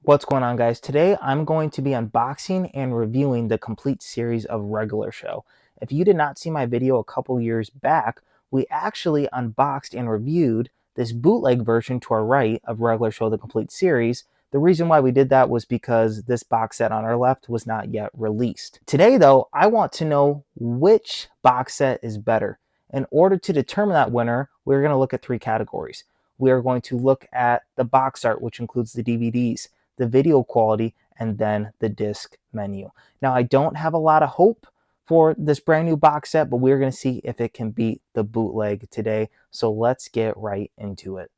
What's going on, guys? Today I'm going to be unboxing and reviewing the complete series of Regular Show. If you did not see my video a couple years back, we actually unboxed and reviewed this bootleg version to our right of Regular Show the complete series. The reason why we did that was because this box set on our left was not yet released. Today, though, I want to know which box set is better. In order to determine that winner, we're going to look at three categories. We are going to look at the box art, which includes the DVDs, the video quality, and then the disc menu. Now, I don't have a lot of hope for this brand new box set, but we're going to see if it can beat the bootleg today. So let's get right into it.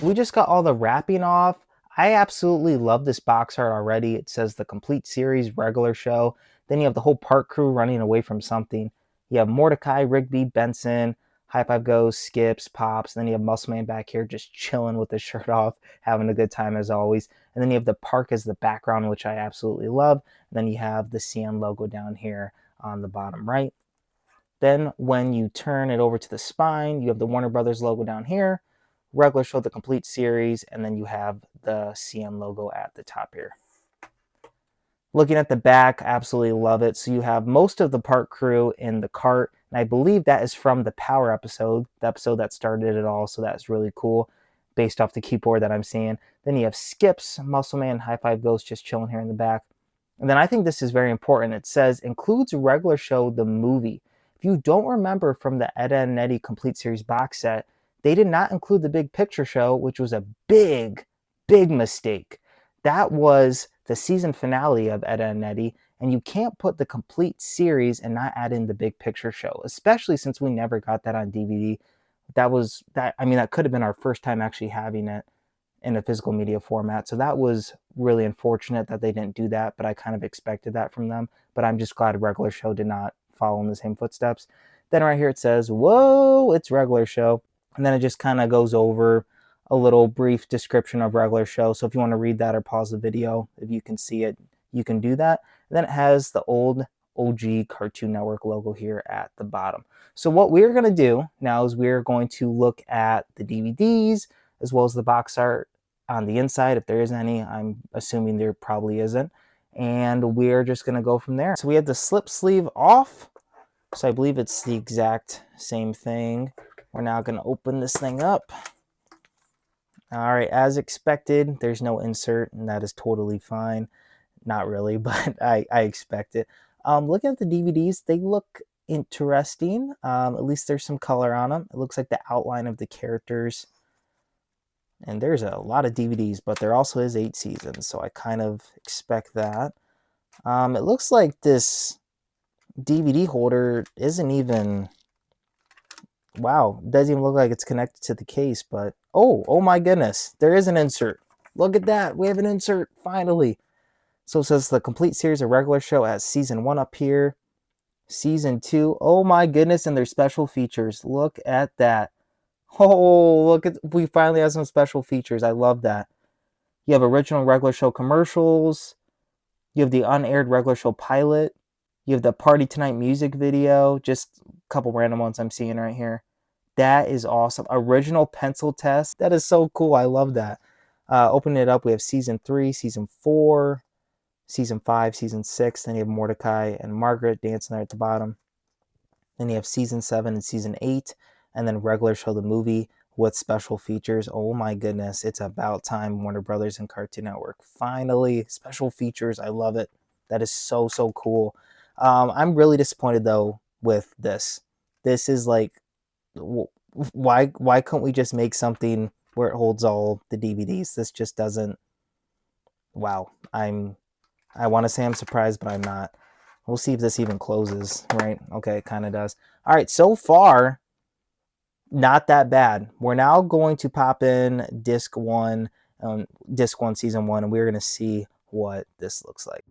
We just got all the wrapping off. I absolutely love this box art already. It says the complete series, Regular Show. Then you have the whole park crew running away from something. You have Mordecai, Rigby, Benson, High Five Goes, Skips, Pops. And then you have Muscle Man back here just chilling with his shirt off, having a good time as always. And then you have the park as the background, which I absolutely love. And then you have the CN logo down here on the bottom right. Then when you turn it over to the spine, you have the Warner Brothers logo down here, Regular Show the complete series, and then you have the CN logo at the top here. Looking at the back, absolutely love it. So you have most of the park crew in the cart, and I believe that is from the Power episode, the episode that started it all, so that's really cool, based off the keyboard that I'm seeing. Then you have Skips, Muscle Man, High Five Ghost just chilling here in the back. And then I think this is very important. It says, includes Regular Show the movie. If you don't remember from the Ed, Edd n Eddy complete series box set, they did not include the Big Picture Show, which was a big mistake. That was the season finale of Ed, Edd n Eddy, and you can't put the complete series and not add in the Big Picture Show, especially since we never got that on DVD. That could have been our first time actually having it in a physical media format. So that was really unfortunate that they didn't do that, but I kind of expected that from them. But I'm just glad Regular Show did not follow in the same footsteps. Then right here it says, whoa, it's Regular Show. And then it just kind of goes over a little brief description of Regular Show. So if you want to read that or pause the video, if you can see it, you can do that. And then it has the old OG Cartoon Network logo here at the bottom. So what we're going to do now is we're going to look at the DVDs as well as the box art on the inside. If there is any, I'm assuming there probably isn't. And we're just going to go from there. So we have the slip sleeve off. So I believe it's the exact same thing. We're now going to open this thing up. All right, as expected, there's no insert, and that is totally fine. Not really, but I expect it. Looking at the DVDs, they look interesting. At least there's some color on them. It looks like the outline of the characters. And there's a lot of DVDs, but there also is 8 seasons, so I kind of expect that. It looks like this DVD holder isn't even... Wow, it doesn't even look like it's connected to the case, but oh my goodness, there is an insert. Look at that, we have an insert, finally. So it says the complete series of Regular Show as season 1 up here. Season 2, oh my goodness, and their special features. Look at that. Oh, look at, we finally have some special features. I love that. You have original Regular Show commercials. You have the unaired Regular Show pilot. You have the Party Tonight music video. Just a couple random ones I'm seeing right here. That is awesome. Original pencil test. That is so cool. I love that. Opening it up, we have season 3, season 4, season 5, season 6. Then you have Mordecai and Margaret dancing there at the bottom. Then you have season 7 and season 8. And then Regular Show the movie with special features. Oh my goodness. It's about time, Warner Brothers and Cartoon Network. Finally, special features. I love it. That is so cool. I'm really disappointed though with this. This is like, why couldn't we just make something where it holds all the DVDs? This just doesn't. Wow. I want to say I'm surprised, but I'm not. We'll see if this even closes, right? Okay, it kind of does. All right, so far, not that bad. We're now going to pop in disc 1, season 1, and we're going to see what this looks like.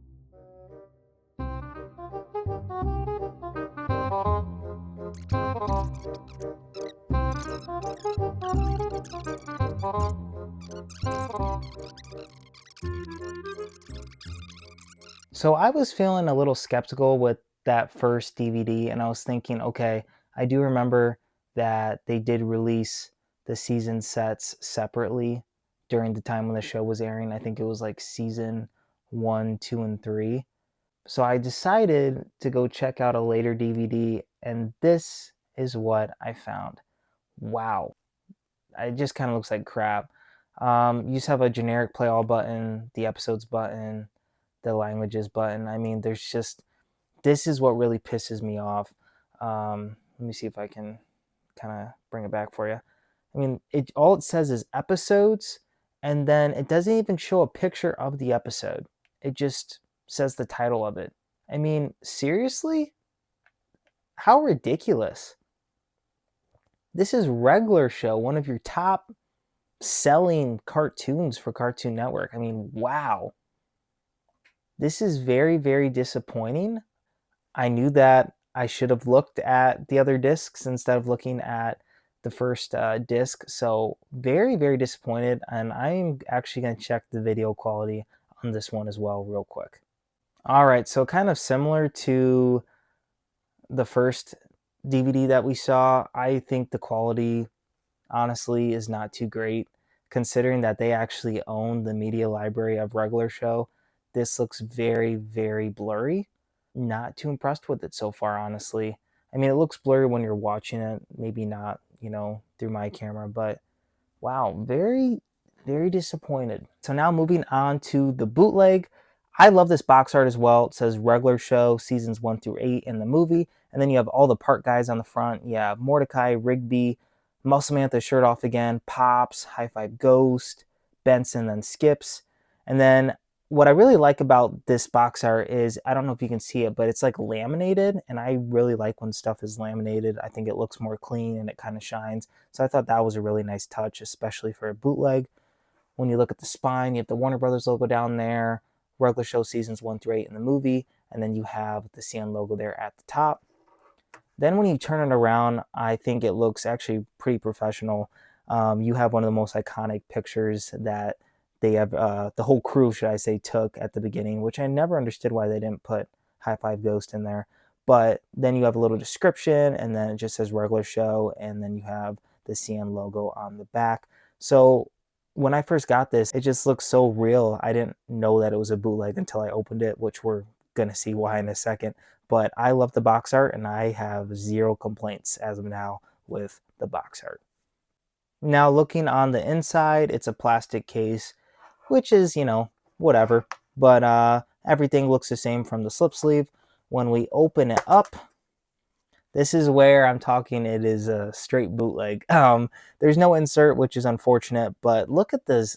So I was feeling a little skeptical with that first DVD, and I was thinking, okay, I do remember that they did release the season sets separately during the time when the show was airing. I think it was like season 1, 2, and 3. So I decided to go check out a later DVD, and this is what I found. Wow. It just kind of looks like crap. You just have a generic play all button, the episodes button, the languages button. I mean, there's just, this is what really pisses me off. Let me see if I can kind of bring it back for you. I mean, all it says is episodes, and then it doesn't even show a picture of the episode. It just says the title of it. I mean, seriously? How ridiculous. This is Regular Show, one of your top selling cartoons for Cartoon Network. I mean, wow. This is very, very disappointing. I knew that I should have looked at the other discs instead of looking at the first disc. So very, very disappointed. And I'm actually going to check the video quality on this one as well real quick. All right, so kind of similar to the first DVD that we saw, I think the quality honestly is not too great considering that they actually own the media library of Regular Show. This looks very, very blurry. Not too impressed with it so far, honestly. I mean, it looks blurry when you're watching it, maybe not, through my camera, but wow, very, very disappointed. So now moving on to the bootleg. I love this box art as well. It says Regular Show seasons 1 through 8 in the movie. And then you have all the part guys on the front. You have Mordecai, Rigby, Muscle Man with his shirt off again, Pops, High Five Ghost, Benson, then Skips. And then what I really like about this box art is, I don't know if you can see it, but it's like laminated. And I really like when stuff is laminated. I think it looks more clean and it kind of shines. So I thought that was a really nice touch, especially for a bootleg. When you look at the spine, you have the Warner Brothers logo down there, Regular Show seasons 1 through 8 in the movie, and then you have the CN logo there at the top. Then when you turn it around, I think it looks actually pretty professional. You have one of the most iconic pictures that they have, the whole crew, should I say, took at the beginning, which I never understood why they didn't put High Five Ghost in there. But then you have a little description, and then it just says Regular Show, and then you have the CN logo on the back. So when I first got this, it just looks so real. I didn't know that it was a bootleg until I opened it, which we're going to see why in a second. But I love the box art, and I have zero complaints as of now with the box art. Now looking on the inside, it's a plastic case, which is, whatever. But everything looks the same from the slip sleeve. When we open it up, this is where I'm talking it is a straight bootleg. There's no insert, which is unfortunate, but look at the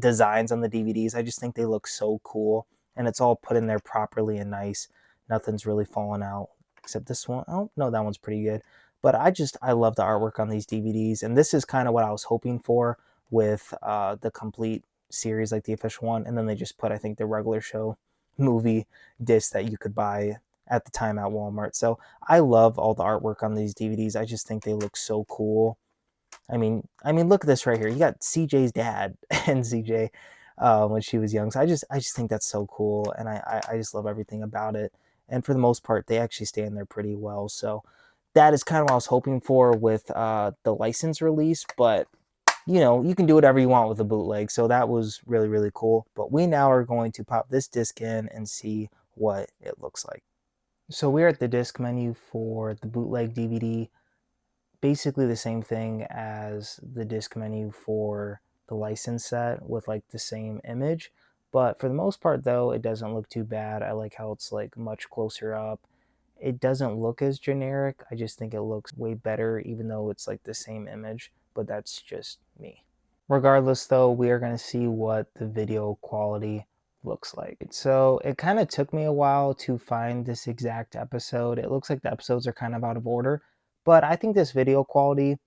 designs on the DVDs. I just think they look so cool, and it's all put in there properly and nice. Nothing's really falling out, except this one. Oh, no, that one's pretty good. But I love the artwork on these DVDs, and this is kind of what I was hoping for with the complete series, like the official one. And then they just put, I think, the Regular Show movie disc that you could buy at the time at Walmart. So I love all the artwork on these DVDs. I just think they look so cool. I mean, look at this right here. You got CJ's dad and CJ when she was young. So I just think that's so cool, and I just love everything about it. And for the most part, they actually stay in there pretty well. So that is kind of what I was hoping for with the license release. But you can do whatever you want with a bootleg. So that was really, really cool. But we now are going to pop this disc in and see what it looks like. So we're at the disc menu for the bootleg DVD. Basically the same thing as the disc menu for the license set with like the same image. But for the most part though, it doesn't look too bad. I like how it's like much closer up. It doesn't look as generic. I just think it looks way better even though it's like the same image, but that's just me. Regardless though, we are going to see what the video quality looks like. So it kind of took me a while to find this exact episode. It looks like the episodes are kind of out of order, but I think this video quality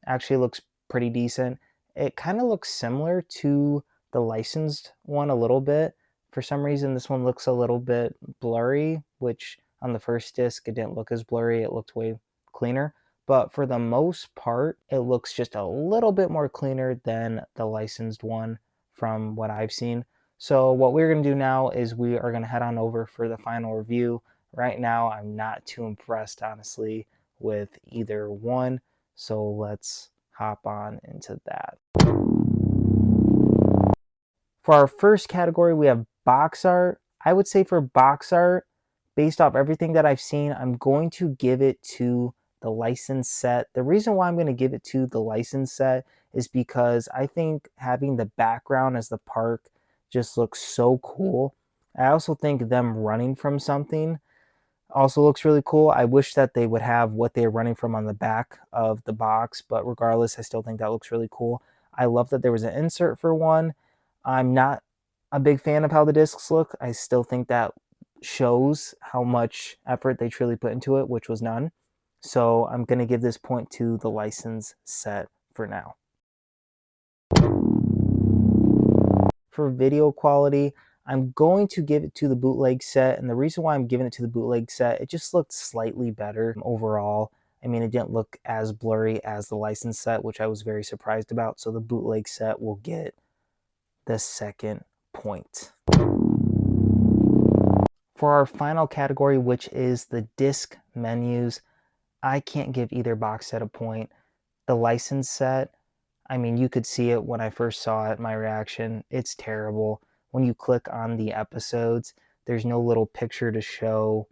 actually looks pretty decent. It kind of looks similar to the licensed one a little bit. For some reason, this one looks a little bit blurry, which on the first disc, it didn't look as blurry. It looked way cleaner. But for the most part, it looks just a little bit more cleaner than the licensed one from what I've seen. So what we're going to do now is we are going to head on over for the final review. Right now, I'm not too impressed, honestly, with either one. So let's hop on into that. For our first category, we have box art. I would say for box art, based off everything that I've seen, I'm going to give it to the licensed set. The reason why I'm going to give it to the licensed set is because I think having the background as the park just looks so cool. I also think them running from something also looks really cool. I wish that they would have what they're running from on the back of the box, but regardless, I still think that looks really cool. I love that there was an insert for one. I'm not a big fan of how the discs look. I still think that shows how much effort they truly put into it, which was none. So I'm going to give this point to the license set for now. For video quality, I'm going to give it to the bootleg set. And the reason why I'm giving it to the bootleg set, it just looked slightly better overall. I mean, it didn't look as blurry as the license set, which I was very surprised about. So the bootleg set will get the second point. For our final category, which is the disc menus, I can't give either box set a point. The license set, I mean, you could see it when I first saw it, my reaction. It's terrible. When you click on the episodes, there's no little picture to show,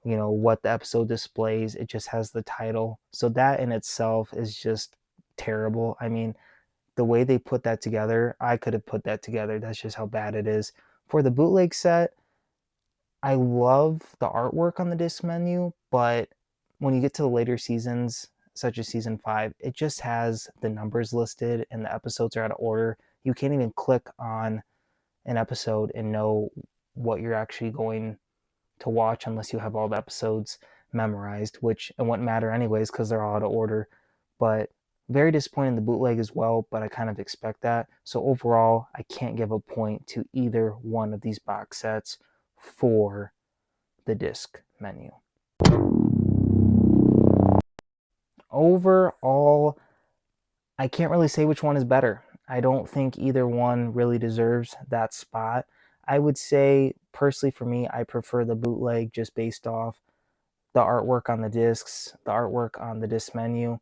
what the episode displays. It just has the title. So that in itself is just terrible. I mean, the way they put that together, I could have put that together. That's just how bad it is. For the bootleg set, I love the artwork on the disc menu, but when you get to the later seasons, such as season 5, it just has the numbers listed and the episodes are out of order. You can't even click on an episode and know what you're actually going to watch unless you have all the episodes memorized, which it wouldn't matter anyways because they're all out of order. But very disappointed in the bootleg as well, but I kind of expect that. So overall, I can't give a point to either one of these box sets for the disc menu. Overall, I can't really say which one is better. I don't think either one really deserves that spot. I would say, personally for me, I prefer the bootleg just based off the artwork on the discs, the artwork on the disc menu.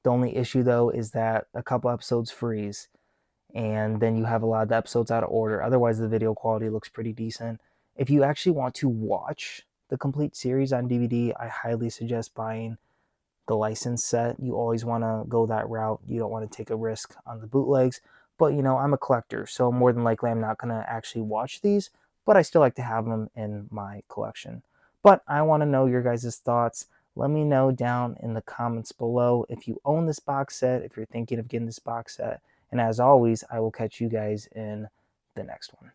The only issue, though, is that a couple episodes freeze, and then you have a lot of the episodes out of order. Otherwise, the video quality looks pretty decent. If you actually want to watch the complete series on DVD, I highly suggest buying the license set. You always want to go that route. You don't want to take a risk on the bootlegs. But, I'm a collector, so more than likely I'm not going to actually watch these, but I still like to have them in my collection. But I want to know your guys' thoughts. Let me know down in the comments below if you own this box set, if you're thinking of getting this box set. And as always, I will catch you guys in the next one.